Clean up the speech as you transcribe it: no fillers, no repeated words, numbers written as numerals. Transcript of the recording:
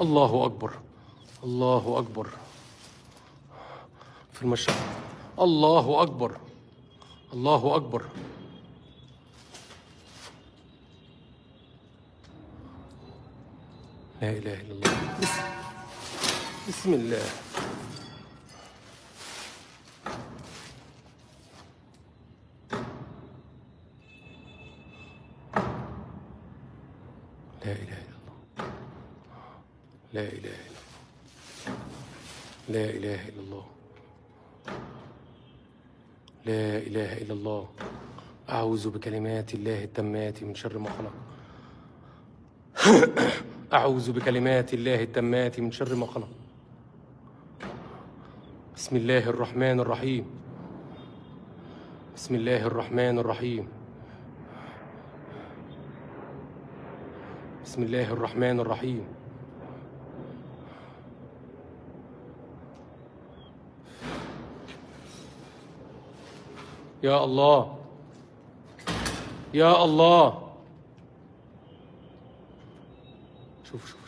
الله أكبر، الله أكبر في المشهد. الله أكبر، الله أكبر. لا إله إلا الله. بسم الله. لا إله إلا الله. لا إله إلا الله. لا إله إلا الله. لا إله إلا الله. أعوذ بكلمات الله التامات من شر ما خلق. أعوذ بكلمات الله التامات من شر ما خلق. بسم الله الرحمن الرحيم. بسم الله الرحمن الرحيم. بسم الله الرحمن الرحيم. يا الله، يا الله. شوف شوف